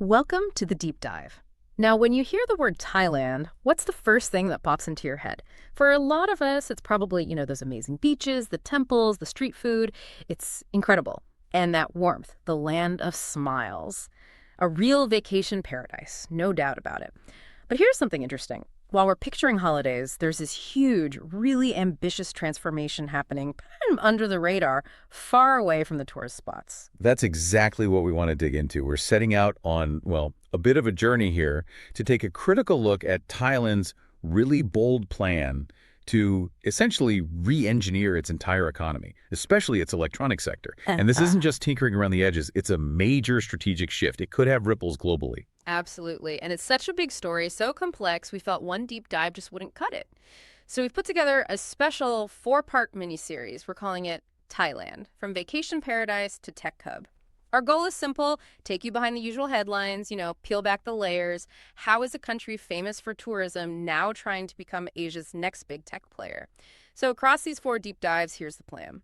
Welcome to the deep dive. Now, when you hear the word Thailand, what's the first thing that pops into your head? For a lot of us, it's probably, those amazing beaches, the temples, the street food. It's incredible. And that warmth, the land of smiles. A real vacation paradise, no doubt about it. But here's something interesting. While we're picturing holidays, there's this huge, really ambitious transformation happening kind of under the radar, far away from the tourist spots. That's exactly what we want to dig into. We're setting out on, well, a bit of a journey here to take a critical look at Thailand's really bold plan to essentially re-engineer its entire economy, especially its electronic sector. And this isn't just tinkering around the edges. It's a major strategic shift. It could have ripples globally. Absolutely. And it's such a big story, so complex, we felt one deep dive just wouldn't cut it. So we've put together a special four-part miniseries. We're calling it Thailand, From Vacation Paradise to Tech Hub. Our goal is simple: take you behind the usual headlines, peel back the layers. How is a country famous for tourism now trying to become Asia's next big tech player? So across these four deep dives, here's the plan.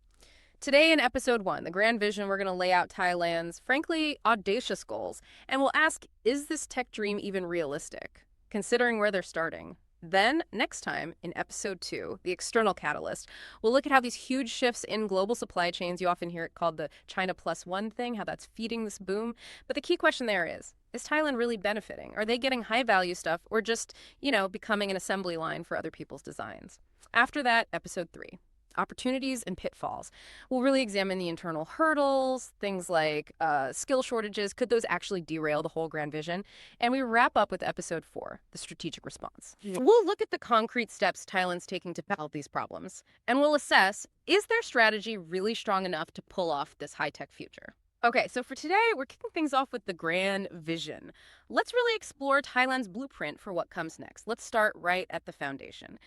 Today in episode 1, the grand vision, we're going to lay out Thailand's, frankly, audacious goals. And we'll ask, is this tech dream even realistic, considering where they're starting? Then, next time, in episode 2, the external catalyst, we'll look at how these huge shifts in global supply chains, you often hear it called the China plus one thing, how that's feeding this boom. But the key question there is Thailand really benefiting? Are they getting high-value stuff or just, becoming an assembly line for other people's designs? After that, episode 3. Opportunities and pitfalls. We'll really examine the internal hurdles, things like skill shortages. Could those actually derail the whole grand vision? And we wrap up with episode 4, the strategic response. We'll look at the concrete steps Thailand's taking to tackle these problems. And we'll assess, is their strategy really strong enough to pull off this high-tech future? Okay, so for today, we're kicking things off with the grand vision. Let's really explore Thailand's blueprint for what comes next. Let's start right at the foundation.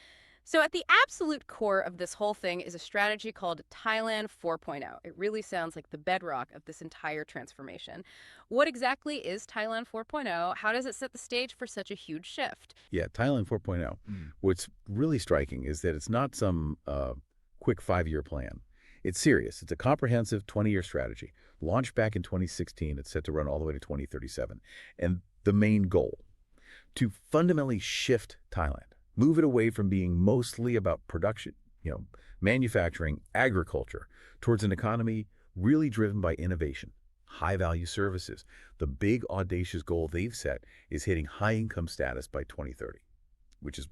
So at the absolute core of this whole thing is a strategy called Thailand 4.0. It really sounds like the bedrock of this entire transformation. What exactly is Thailand 4.0? How does it set the stage for such a huge shift? Yeah, Thailand 4.0. What's really striking is that it's not some quick 5-year plan. It's serious. It's a comprehensive 20-year strategy. Launched back in 2016, it's set to run all the way to 2037. And the main goal, to fundamentally shift Thailand. Move it away from being mostly about production, manufacturing, agriculture, towards an economy really driven by innovation, high-value services. The big, audacious goal they've set is hitting high-income status by 2030, which is,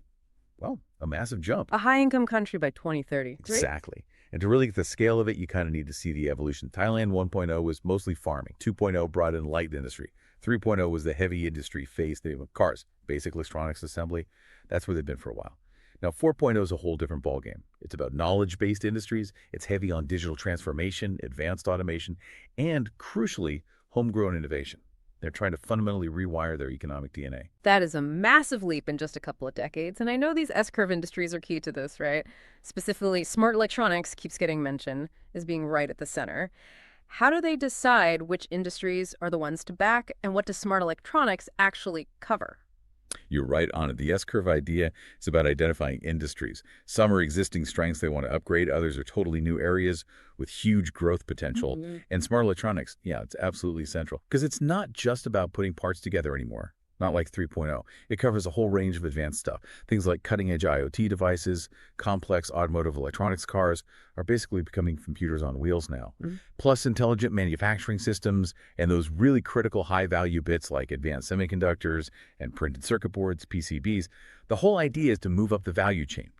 well, a massive jump. A high-income country by 2030. Exactly. And to really get the scale of it, you kind of need to see the evolution. Thailand 1.0 was mostly farming. 2.0 brought in light industry. 3.0 was the heavy industry phase, cars, basic electronics assembly. That's where they've been for a while. Now, 4.0 is a whole different ballgame. It's about knowledge-based industries. It's heavy on digital transformation, advanced automation, and, crucially, homegrown innovation. They're trying to fundamentally rewire their economic DNA. That is a massive leap in just a couple of decades. And I know these S-curve industries are key to this, right? Specifically, smart electronics keeps getting mentioned as being right at the center. How do they decide which industries are the ones to back, and what does smart electronics actually cover? You're right on it. The S-curve idea is about identifying industries. Some are existing strengths they want to upgrade. Others are totally new areas with huge growth potential. And smart electronics, yeah, it's absolutely central. Because it's not just about putting parts together anymore. Not like 3.0. It covers a whole range of advanced stuff. Things like cutting-edge IoT devices, complex automotive electronics cars are basically becoming computers on wheels now. Plus intelligent manufacturing systems and those really critical high-value bits like advanced semiconductors and printed circuit boards, PCBs. The whole idea is to move up the value chain.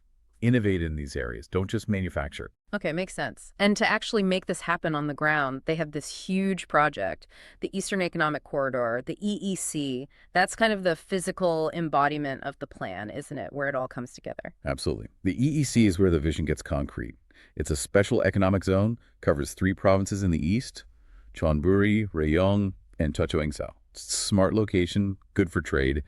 Innovate in these areas. Don't just manufacture. Okay, makes sense. And to actually make this happen on the ground, they have this huge project, the Eastern Economic Corridor, the EEC. That's kind of the physical embodiment of the plan, isn't it, where it all comes together? Absolutely. The EEC is where the vision gets concrete. It's a special economic zone, covers 3 provinces in the east, Chonburi, Rayong, and Chochoengsao. Smart location, good for trade.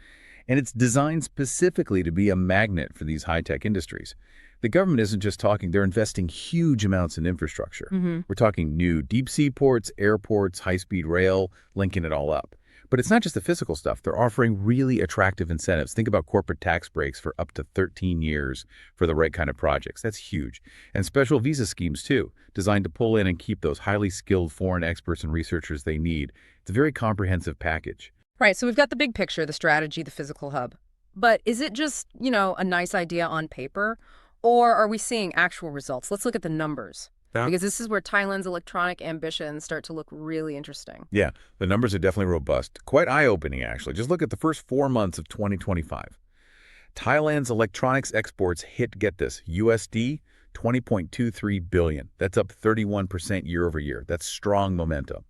And it's designed specifically to be a magnet for these high-tech industries. The government isn't just talking, they're investing huge amounts in infrastructure. We're talking new deep-sea ports, airports, high-speed rail, linking it all up. But it's not just the physical stuff. They're offering really attractive incentives. Think about corporate tax breaks for up to 13 years for the right kind of projects. That's huge. And special visa schemes, too, designed to pull in and keep those highly skilled foreign experts and researchers they need. It's a very comprehensive package. Right, so we've got the big picture, the strategy, the physical hub. But is it just, a nice idea on paper? Or are we seeing actual results? Let's look at the numbers. Yeah. Because this is where Thailand's electronic ambitions start to look really interesting. Yeah, the numbers are definitely robust. Quite eye-opening, actually. Just look at the first 4 months of 2025. Thailand's electronics exports hit, get this, USD 20.23 billion. That's up 31% year over year. That's strong momentum.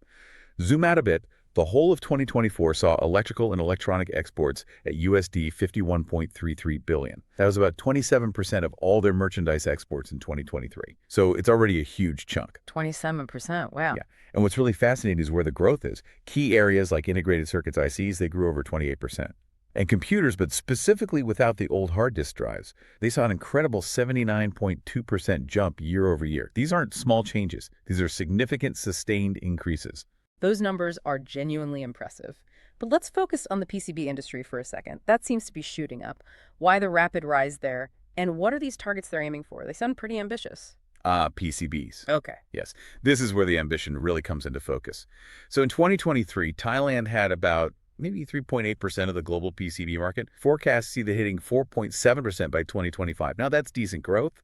Zoom out a bit. The whole of 2024 saw electrical and electronic exports at USD 51.33 billion. That was about 27% of all their merchandise exports in 2023. So it's already a huge chunk. 27%, wow. Yeah. And what's really fascinating is where the growth is. Key areas like integrated circuits ICs, they grew over 28%. And computers, but specifically without the old hard disk drives, they saw an incredible 79.2% jump year over year. These aren't small changes. These are significant, sustained increases. Those numbers are genuinely impressive. But let's focus on the PCB industry for a second. That seems to be shooting up. Why the rapid rise there? And what are these targets they're aiming for? They sound pretty ambitious. PCBs. Okay. Yes, this is where the ambition really comes into focus. So in 2023, Thailand had about maybe 3.8% of the global PCB market. Forecasts see that hitting 4.7% by 2025. Now that's decent growth,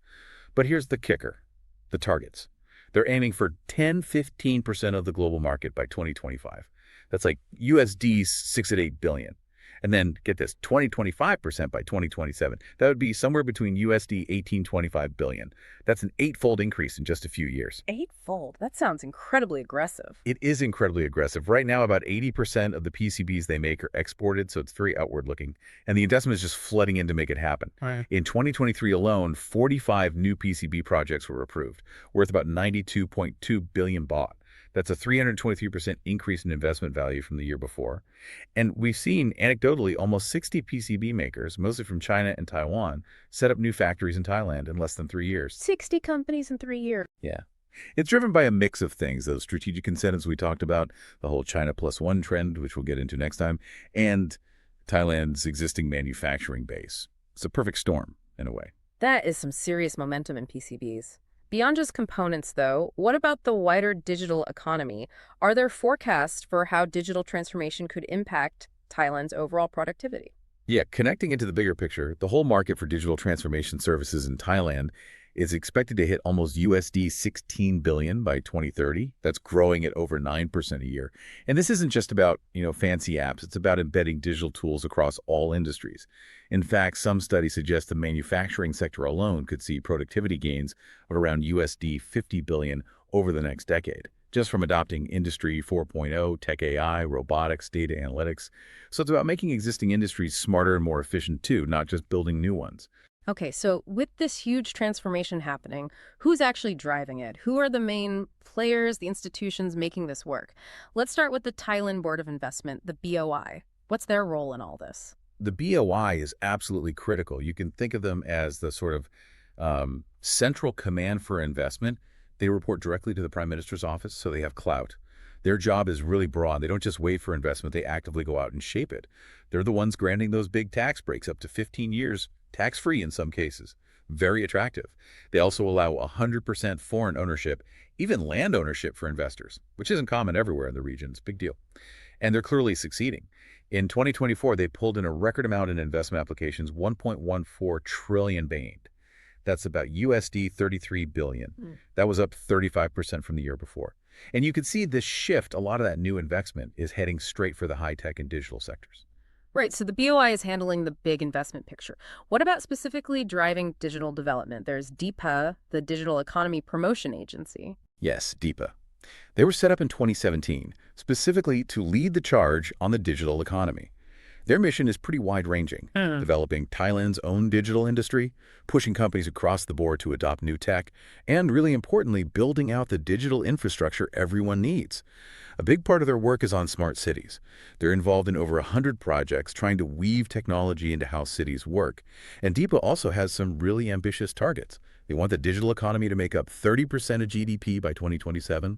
but here's the kicker, the targets. They're aiming for 10-15% of the global market by 2025. That's like USD 6 to 8 billion. And then get this, 25% by 2027. That would be somewhere between USD 18.25 billion. That's an eightfold increase in just a few years. Eightfold? That sounds incredibly aggressive. It is incredibly aggressive. Right now, about 80% of the PCBs they make are exported, so it's very outward looking. And the investment is just flooding in to make it happen. Right. In 2023 alone, 45 new PCB projects were approved, worth about 92.2 billion baht. That's a 323% increase in investment value from the year before. And we've seen, anecdotally, almost 60 PCB makers, mostly from China and Taiwan, set up new factories in Thailand in less than 3 years. 60 companies in 3 years. Yeah. It's driven by a mix of things, those strategic incentives we talked about, the whole China plus one trend, which we'll get into next time, and Thailand's existing manufacturing base. It's a perfect storm, in a way. That is some serious momentum in PCBs. Beyond just components, though, what about the wider digital economy? Are there forecasts for how digital transformation could impact Thailand's overall productivity? Yeah, connecting into the bigger picture, the whole market for digital transformation services in Thailand is expected to hit almost USD 16 billion by 2030. That's growing at over 9% a year. And this isn't just about, fancy apps. It's about embedding digital tools across all industries. In fact, some studies suggest the manufacturing sector alone could see productivity gains of around USD 50 billion over the next decade, just from adopting Industry 4.0, tech AI, robotics, data analytics. So it's about making existing industries smarter and more efficient too, not just building new ones. Okay, so with this huge transformation happening, who's actually driving it? Who are the main players, the institutions making this work? Let's start with the Thailand Board of Investment, the BOI. What's their role in all this? The BOI is absolutely critical. You can think of them as the sort of central command for investment. They report directly to the Prime Minister's office, so they have clout. Their job is really broad. They don't just wait for investment. They actively go out and shape it. They're the ones granting those big tax breaks, up to 15 years, tax-free in some cases. Very attractive. They also allow 100% foreign ownership, even land ownership for investors, which isn't common everywhere in the region. It's a big deal. And they're clearly succeeding. In 2024, they pulled in a record amount in investment applications, 1.14 trillion baht. That's about USD 33 billion. That was up 35% from the year before. And you can see this shift, a lot of that new investment is heading straight for the high-tech and digital sectors. Right, so the BOI is handling the big investment picture. What about specifically driving digital development? There's DIPA, the Digital Economy Promotion Agency. Yes, DIPA. They were set up in 2017, specifically to lead the charge on the digital economy. Their mission is pretty wide-ranging, developing Thailand's own digital industry, pushing companies across the board to adopt new tech, and really importantly, building out the digital infrastructure everyone needs. A big part of their work is on smart cities. They're involved in over 100 projects trying to weave technology into how cities work. And DIPA also has some really ambitious targets. They want the digital economy to make up 30% of GDP by 2027.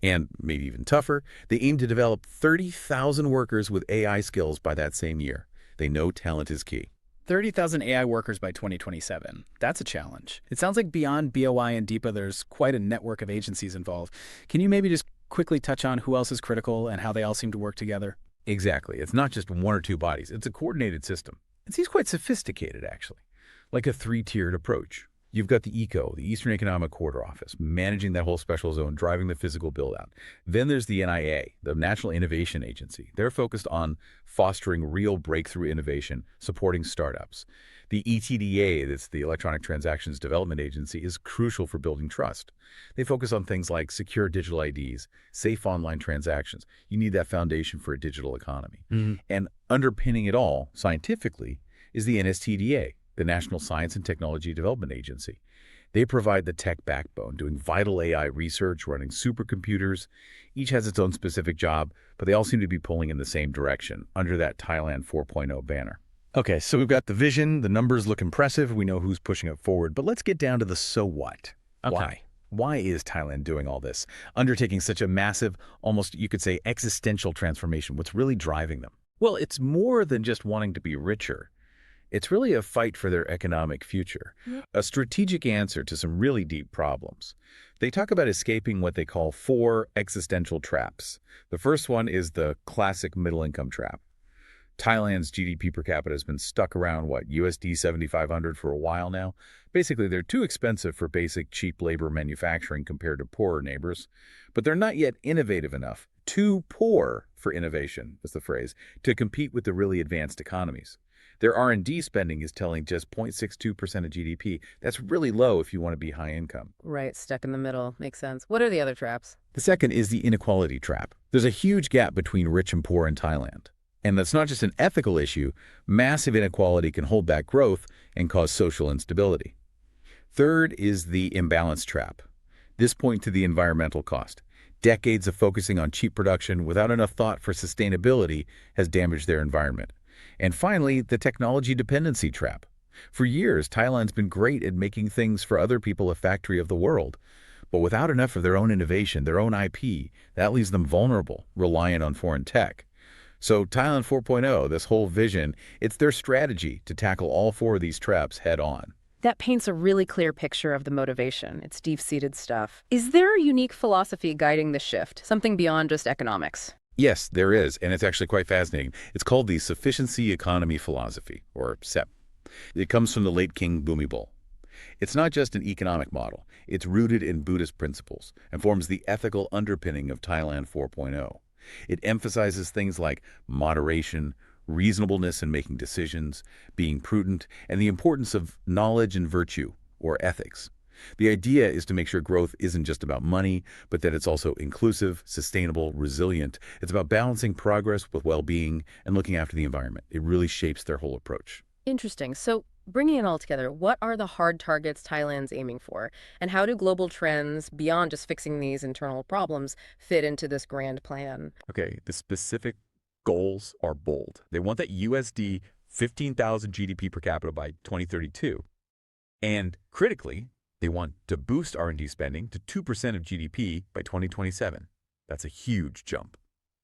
And maybe even tougher, they aim to develop 30,000 workers with AI skills by that same year. They know talent is key. 30,000 AI workers by 2027. That's a challenge. It sounds like beyond BOI and DIPA, there's quite a network of agencies involved. Can you maybe just quickly touch on who else is critical and how they all seem to work together? Exactly. It's not just one or two bodies. It's a coordinated system. It seems quite sophisticated, actually, like a three-tiered approach. You've got the ECO, the Eastern Economic Corridor Office, managing that whole special zone, driving the physical build-out. Then there's the NIA, the National Innovation Agency. They're focused on fostering real breakthrough innovation, supporting startups. The ETDA, that's the Electronic Transactions Development Agency, is crucial for building trust. They focus on things like secure digital IDs, safe online transactions. You need that foundation for a digital economy. And underpinning it all, scientifically, is the NSTDA, the National Science and Technology Development Agency. They provide the tech backbone, doing vital AI research, running supercomputers. Each has its own specific job, but they all seem to be pulling in the same direction under that Thailand 4.0 banner. Okay, so we've got the vision, the numbers look impressive, we know who's pushing it forward, but let's get down to the so what. Okay. Why? Why is Thailand doing all this? Undertaking such a massive, almost you could say existential transformation. What's really driving them? Well, it's more than just wanting to be richer. It's really a fight for their economic future, a strategic answer to some really deep problems. They talk about escaping what they call 4 existential traps. The first one is the classic middle-income trap. Thailand's GDP per capita has been stuck around, what, USD 7,500 for a while now? Basically, they're too expensive for basic cheap labor manufacturing compared to poorer neighbors. But they're not yet innovative enough, too poor for innovation, is the phrase, to compete with the really advanced economies. Their R&D spending is telling just 0.62% of GDP. That's really low if you want to be high income. Right, stuck in the middle. Makes sense. What are the other traps? The second is the inequality trap. There's a huge gap between rich and poor in Thailand. And that's not just an ethical issue. Massive inequality can hold back growth and cause social instability. Third is the imbalance trap. This points to the environmental cost. Decades of focusing on cheap production without enough thought for sustainability has damaged their environment. And finally, the technology dependency trap. For years, Thailand's been great at making things for other people a factory of the world. But without enough of their own innovation, their own IP, that leaves them vulnerable, reliant on foreign tech. So Thailand 4.0, this whole vision, it's their strategy to tackle all 4 of these traps head on. That paints a really clear picture of the motivation. It's deep-seated stuff. Is there a unique philosophy guiding the shift, something beyond just economics? Yes, there is, and it's actually quite fascinating. It's called the Sufficiency Economy Philosophy, or SEP. It comes from the late King Bhumibol. It's not just an economic model. It's rooted in Buddhist principles and forms the ethical underpinning of Thailand 4.0. It emphasizes things like moderation, reasonableness in making decisions, being prudent, and the importance of knowledge and virtue, or ethics. The idea is to make sure growth isn't just about money, but that it's also inclusive, sustainable, resilient. It's about balancing progress with well-being and looking after the environment. It really shapes their whole approach. Interesting. So bringing it all together, what are the hard targets Thailand's aiming for? And how do global trends, beyond just fixing these internal problems, fit into this grand plan? Okay, the specific goals are bold. They want that USD 15,000 GDP per capita by 2032. And critically, they want to boost R&D spending to 2% of GDP by 2027. That's a huge jump.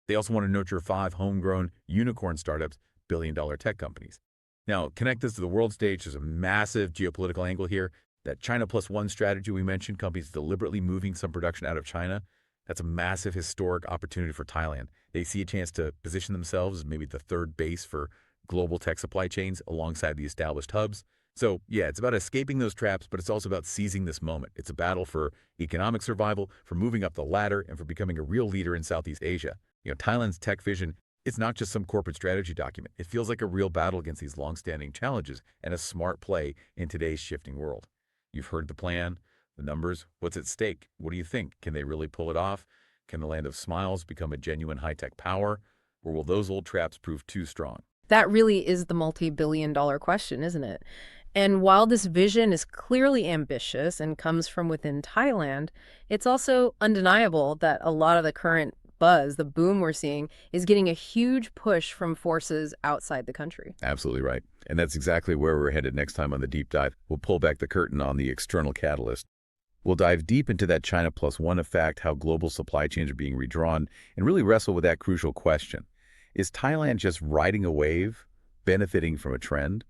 They also want to nurture 5 homegrown unicorn startups, billion-dollar tech companies. Now, connect this to the world stage. There's a massive geopolitical angle here. That China plus one strategy we mentioned, companies deliberately moving some production out of China, that's a massive historic opportunity for Thailand. They see a chance to position themselves as maybe the third base for global tech supply chains alongside the established hubs. So yeah, it's about escaping those traps, but it's also about seizing this moment. It's a battle for economic survival, for moving up the ladder, and for becoming a real leader in Southeast Asia. Thailand's tech vision, it's not just some corporate strategy document. It feels like a real battle against these long-standing challenges and a smart play in today's shifting world. You've heard the plan, the numbers, what's at stake? What do you think? Can they really pull it off? Can the land of smiles become a genuine high-tech power? Or will those old traps prove too strong? That really is the multi-billion-dollar question, isn't it? And while this vision is clearly ambitious and comes from within Thailand, it's also undeniable that a lot of the current buzz, the boom we're seeing, is getting a huge push from forces outside the country. Absolutely right. And that's exactly where we're headed next time on the deep dive. We'll pull back the curtain on the external catalyst. We'll dive deep into that China plus one effect, how global supply chains are being redrawn, and really wrestle with that crucial question. Is Thailand just riding a wave, benefiting from a trend?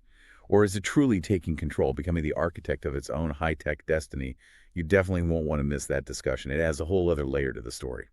Or is it truly taking control, becoming the architect of its own high-tech destiny? You definitely won't want to miss that discussion. It adds a whole other layer to the story.